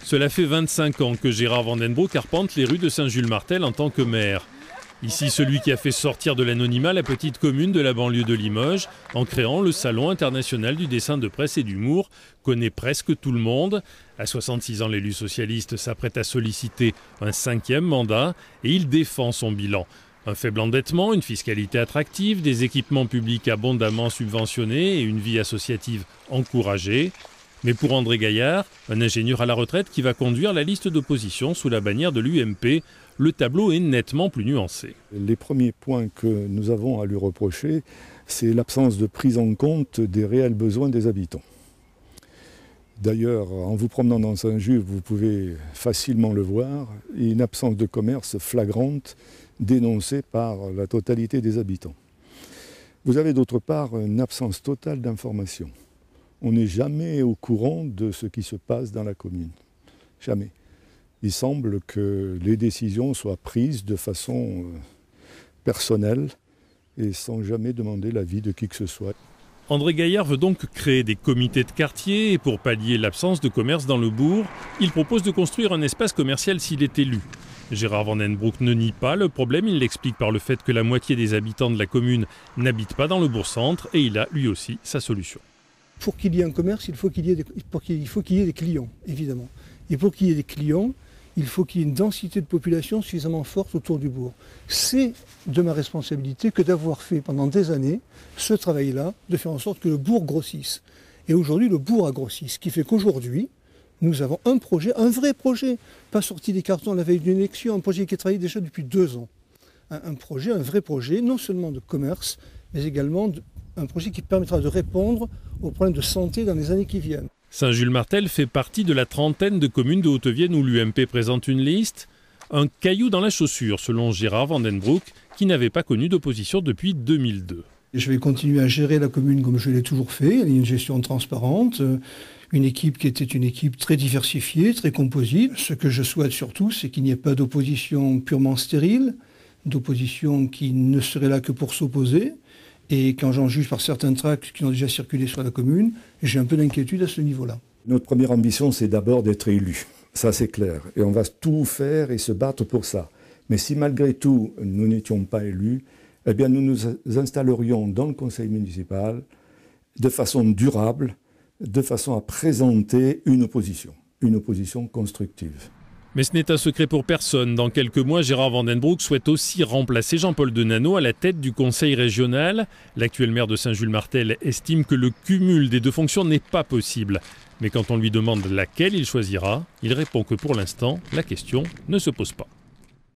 Cela fait 25 ans que Gérard Van den Broek arpente les rues de Saint-Jules-Martel en tant que maire. Ici, celui qui a fait sortir de l'anonymat la petite commune de la banlieue de Limoges en créant le Salon international du dessin de presse et d'humour, connaît presque tout le monde. À 66 ans, l'élu socialiste s'apprête à solliciter un 5e mandat et il défend son bilan. Un faible endettement, une fiscalité attractive, des équipements publics abondamment subventionnés et une vie associative encouragée. Mais pour André Gaillard, un ingénieur à la retraite qui va conduire la liste d'opposition sous la bannière de l'UMP, le tableau est nettement plus nuancé. Les premiers points que nous avons à lui reprocher, c'est l'absence de prise en compte des réels besoins des habitants. D'ailleurs, en vous promenant dans Saint-Just, vous pouvez facilement le voir, une absence de commerce flagrante dénoncée par la totalité des habitants. Vous avez d'autre part une absence totale d'information. On n'est jamais au courant de ce qui se passe dans la commune. Jamais. Il semble que les décisions soient prises de façon personnelle et sans jamais demander l'avis de qui que ce soit. André Gaillard veut donc créer des comités de quartier et pour pallier l'absence de commerce dans le bourg, il propose de construire un espace commercial s'il est élu. Gérard Van den Broek ne nie pas le problème, il l'explique par le fait que la moitié des habitants de la commune n'habitent pas dans le bourg-centre et il a lui aussi sa solution. Pour qu'il y ait un commerce, il faut qu'il y ait des clients, évidemment. Et pour qu'il y ait des clients, il faut qu'il y ait une densité de population suffisamment forte autour du bourg. C'est de ma responsabilité que d'avoir fait pendant des années ce travail-là, de faire en sorte que le bourg grossisse. Et aujourd'hui, le bourg a grossi, ce qui fait qu'aujourd'hui, nous avons un projet, un vrai projet, pas sorti des cartons à la veille d'une élection, un projet qui est travaillé déjà depuis 2 ans. Un projet, un vrai projet, non seulement de commerce, mais également un projet qui permettra de répondre aux problèmes de santé dans les années qui viennent. Saint-Jules-Martel fait partie de la trentaine de communes de Haute-Vienne où l'UMP présente une liste. Un caillou dans la chaussure, selon Gérard Van den Broek, qui n'avait pas connu d'opposition depuis 2002. Je vais continuer à gérer la commune comme je l'ai toujours fait. Il y a une gestion transparente, une équipe qui était une équipe très diversifiée, très composite. Ce que je souhaite surtout, c'est qu'il n'y ait pas d'opposition purement stérile, d'opposition qui ne serait là que pour s'opposer. Et quand j'en juge par certains tracts qui ont déjà circulé sur la commune, j'ai un peu d'inquiétude à ce niveau-là. Notre première ambition, c'est d'abord d'être élu. Ça, c'est clair. Et on va tout faire et se battre pour ça. Mais si malgré tout, nous n'étions pas élus, eh bien, nous nous installerions dans le conseil municipal de façon durable, de façon à présenter une opposition constructive. Mais ce n'est un secret pour personne. Dans quelques mois, Gérard Van den Broek souhaite aussi remplacer Jean-Paul Denanot à la tête du conseil régional. L'actuel maire de Saint-Jules-Martel estime que le cumul des deux fonctions n'est pas possible. Mais quand on lui demande laquelle il choisira, il répond que pour l'instant, la question ne se pose pas.